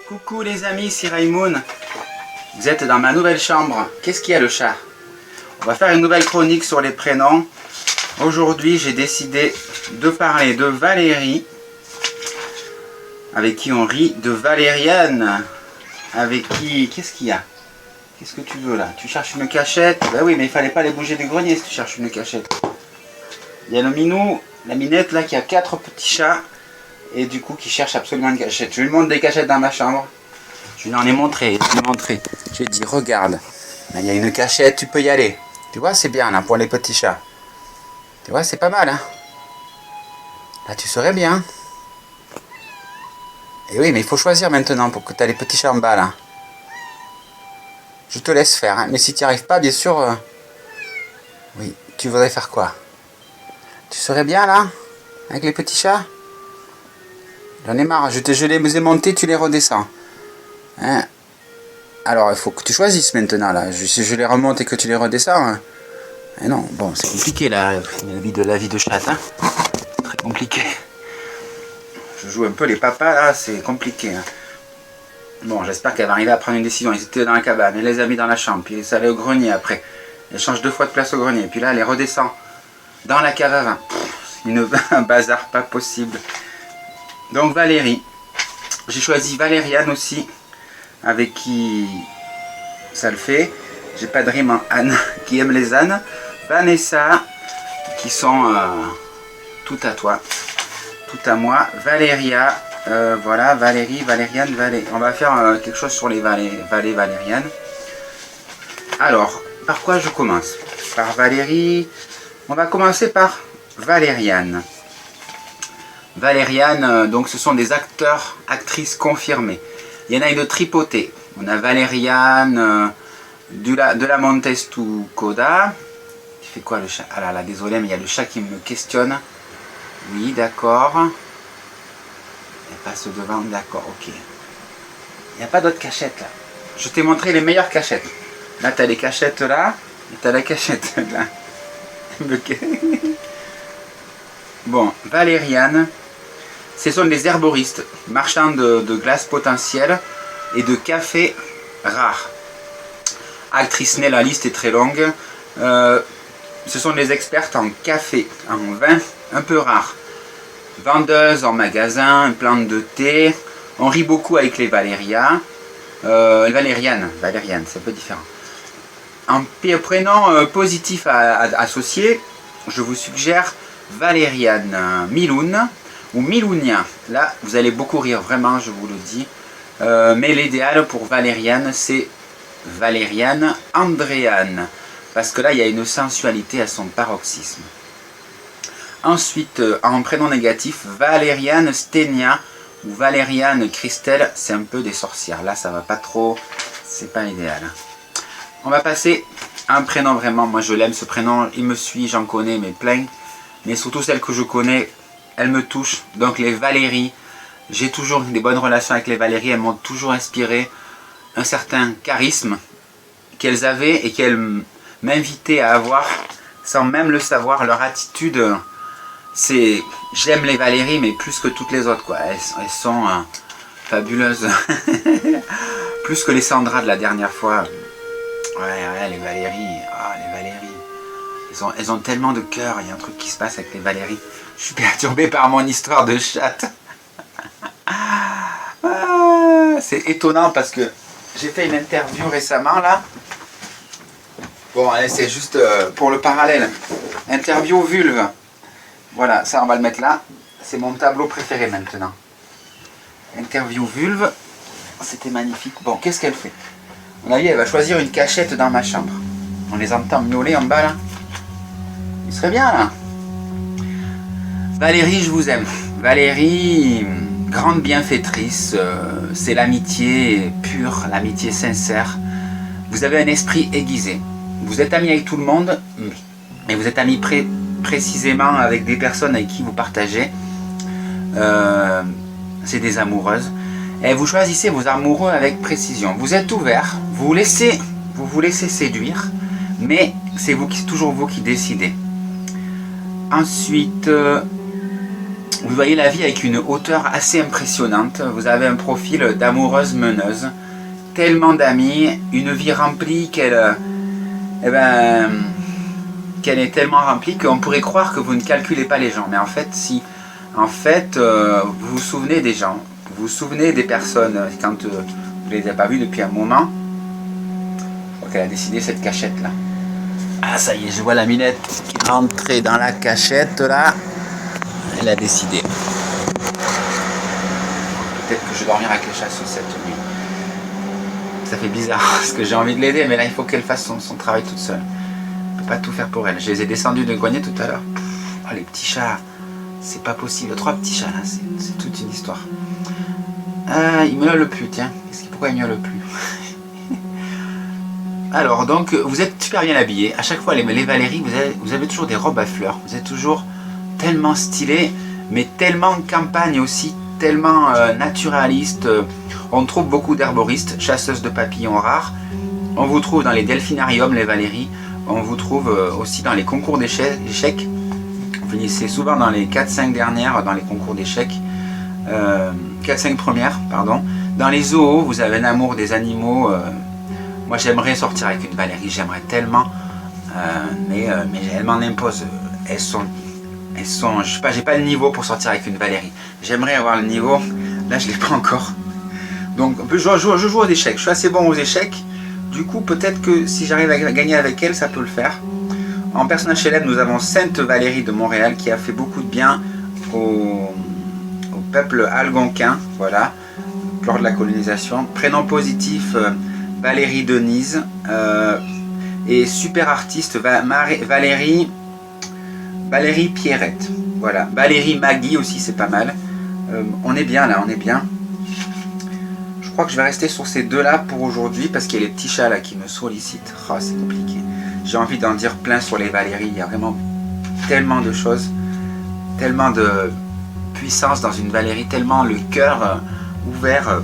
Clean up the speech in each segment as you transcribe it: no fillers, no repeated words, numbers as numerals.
Coucou les amis, c'est Raimoun. Vous êtes dans ma nouvelle chambre. Qu'est-ce qu'il y a le chat? On va faire une nouvelle chronique sur les prénoms. Aujourd'hui, j'ai décidé de parler de Valérie, avec qui on rit, de Valériane, avec qui... Qu'est-ce qu'il y a? Qu'est-ce que tu veux là? Tu cherches une cachette? Ben oui, mais il fallait pas les bouger du grenier si tu cherches une cachette. Il y a le minou, la minette là, qui a 4 petits chats. Et du coup qui cherche absolument une cachette. Je lui montre des cachettes dans ma chambre. Je lui en ai montré, je lui ai dit regarde, là, il y a une cachette, tu peux y aller. Tu vois, c'est bien là pour les petits chats. Tu vois, c'est pas mal hein. Là tu serais bien. Et oui, mais il faut choisir maintenant pour que tu as les petits chats en bas là. Je te laisse faire, hein. Mais si tu n'y arrives pas, bien sûr, oui, tu voudrais faire quoi? Tu serais bien là, avec les petits chats? J'en ai marre, je les ai montés, tu les redescends. Hein? Alors, il faut que tu choisisses maintenant, là. Si je les remonte et que tu les redescends... Hein? Eh non, bon, c'est compliqué, là, la vie de chatte. Hein? Très compliqué. Je joue un peu les papas, là, c'est compliqué. Hein? Bon, j'espère qu'elle va arriver à prendre une décision. Ils étaient dans la cabane, elle les a mis dans la chambre, puis ça allait au grenier après. Elle change 2 fois de place au grenier, puis là, elle les redescend dans la cave à vin. Un bazar pas possible. Donc Valérie, j'ai choisi Valériane aussi, avec qui ça le fait. J'ai pas de rime en Anne, qui aime les ânes. Vanessa, qui sont tout à toi, tout à moi. Valéria, voilà, Valérie, Valériane, On va faire quelque chose sur les Valériane. Alors, par quoi je commence? Par Valérie. On va commencer par Valériane. Valériane, donc ce sont des acteurs, actrices confirmés. Il y en a une tripotée. On a Valériane de la Montestu Coda. Il fait quoi le chat? Ah là là, désolé, mais il y a le chat qui me questionne. Oui, d'accord. Elle passe devant, d'accord, ok. Il n'y a pas d'autres cachettes là. Je t'ai montré les meilleures cachettes. Là, tu as les cachettes là, et tu as la cachette là. Bon, Valériane. Ce sont des herboristes, marchands de glace potentielle et de café rare. Actrice née, la liste est très longue. Ce sont des expertes en café, en vin un peu rare. Vendeuses en magasin, plantes de thé. On rit beaucoup avec les Valériane, c'est un peu différent. En prénom positif à associer, je vous suggère Valériane Miloun ou Milounia. Là, vous allez beaucoup rire, vraiment, je vous le dis. Mais l'idéal pour Valériane, c'est Valériane Andréane. Parce que là, il y a une sensualité à son paroxysme. Ensuite, en prénom négatif, Valériane Stenia ou Valériane Christelle, c'est un peu des sorcières. Là, ça va pas trop, c'est pas idéal. On va passer à un prénom vraiment, moi je l'aime ce prénom, il me suit, j'en connais, mais plein. Mais surtout celles que je connais, elles me touchent. Donc les Valérie, j'ai toujours des bonnes relations avec les Valérie, elles m'ont toujours inspiré un certain charisme qu'elles avaient et qu'elles m'invitaient à avoir sans même le savoir. Leur attitude, c'est j'aime les Valérie, mais plus que toutes les autres, quoi. Elles sont fabuleuses. Plus que les Sandra de la dernière fois. Ouais, les Valérie, les Valérie. Elles ont tellement de cœur, il y a un truc qui se passe avec les Valérie. Je suis perturbé par mon histoire de chatte. C'est étonnant parce que j'ai fait une interview récemment là. Bon, allez, c'est juste pour le parallèle. Interview vulve. Voilà, ça on va le mettre là. C'est mon tableau préféré maintenant. Interview vulve. C'était magnifique. Bon, qu'est-ce qu'elle fait? À mon avis, elle va choisir une cachette dans ma chambre. On les entend miauler en bas là. Il serait bien là. Valérie, je vous aime. Valérie, grande bienfaitrice, c'est l'amitié pure, l'amitié sincère. Vous avez un esprit aiguisé. Vous êtes ami avec tout le monde, mais vous êtes ami précisément avec des personnes avec qui vous partagez. C'est des amoureuses. Et vous choisissez vos amoureux avec précision. Vous êtes ouvert, vous vous laissez séduire, mais c'est toujours vous qui décidez. Ensuite, vous voyez la vie avec une hauteur assez impressionnante. Vous avez un profil d'amoureuse meneuse, tellement d'amis, une vie remplie qu'elle qu'elle est tellement remplie qu'on pourrait croire que vous ne calculez pas les gens. Mais en fait, si. En fait, vous vous souvenez des gens, vous vous souvenez des personnes quand vous ne les avez pas vues depuis un moment. Je crois qu'elle a décidé cette cachette là. Ah ça y est, je vois la minette qui est rentrée dans la cachette là. Elle a décidé. Peut-être que je vais dormir avec les chasses cette nuit. Ça fait bizarre parce que j'ai envie de l'aider, mais là il faut qu'elle fasse son travail toute seule. Je ne peux pas tout faire pour elle. Je les ai descendus de grenier tout à l'heure. Oh les petits chats, c'est pas possible. 3 petits chats là, c'est toute une histoire. Il miaule plus, tiens. Pourquoi il miaule plus? Alors donc vous êtes super bien habillés. À chaque fois les Valérie, vous avez toujours des robes à fleurs. Vous êtes toujours tellement stylé, mais tellement campagne aussi, tellement naturaliste. On trouve beaucoup d'herboristes, chasseuses de papillons rares. On vous trouve dans les delphinariums, les Valérie. On vous trouve aussi dans les concours d'échecs. Vous finissez souvent dans les 4-5 dernières, dans les concours d'échecs. 4-5 premières, pardon. Dans les zoos, vous avez un amour des animaux. Moi, j'aimerais sortir avec une Valérie, j'aimerais tellement. Mais elle m'en impose. Elles sont, je sais pas, j'ai pas le niveau pour sortir avec une Valérie. J'aimerais avoir le niveau. Là, je l'ai pas encore. Donc, je joue aux échecs. Je suis assez bon aux échecs. Du coup, peut-être que si j'arrive à gagner avec elle, ça peut le faire. En personnage célèbre, nous avons Sainte Valérie de Montréal qui a fait beaucoup de bien au peuple algonquin, voilà, lors de la colonisation. Prénom positif, Valérie Denise. Et super artiste, Valérie Pierrette. Voilà, Valérie Maggie aussi, c'est pas mal. On est bien là, on est bien. Je crois que je vais rester sur ces deux-là pour aujourd'hui parce qu'il y a les petits chats là qui me sollicitent. Oh, c'est compliqué. J'ai envie d'en dire plein sur les Valérie. Il y a vraiment tellement de choses, tellement de puissance dans une Valérie, tellement le cœur ouvert.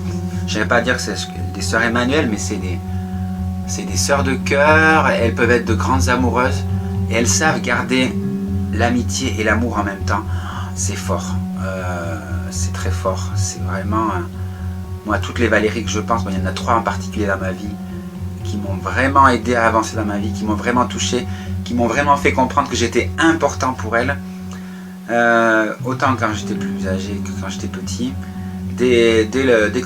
Je ne vais pas dire que c'est des sœurs Emmanuel, mais c'est des sœurs de cœur. Elles peuvent être de grandes amoureuses et elles savent garder l'amitié et l'amour en même temps. C'est fort. C'est très fort. C'est vraiment... moi, toutes les Valérie que je pense, il y en a 3 en particulier dans ma vie qui m'ont vraiment aidé à avancer dans ma vie, qui m'ont vraiment touché, qui m'ont vraiment fait comprendre que j'étais important pour elles. Autant quand j'étais plus âgé que quand j'étais petit. Dès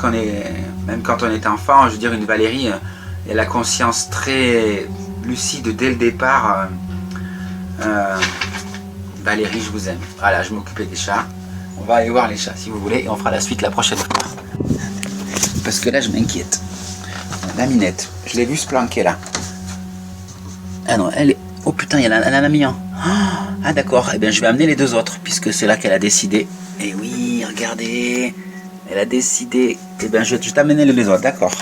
qu'on est... Même quand on était enfant, je veux dire, une Valérie, elle a la conscience très lucide dès le départ. Valérie, je vous aime. Voilà, je m'occupais des chats. On va aller voir les chats si vous voulez et on fera la suite la prochaine fois. Parce que là, je m'inquiète. La minette, je l'ai vue se planquer là. Ah non, elle est... Oh putain, elle en a mis un. Ah d'accord, eh bien je vais amener les 2 autres puisque c'est là qu'elle a décidé. Et oui, regardez, elle a décidé. Eh bien je vais t'amener les autres, d'accord.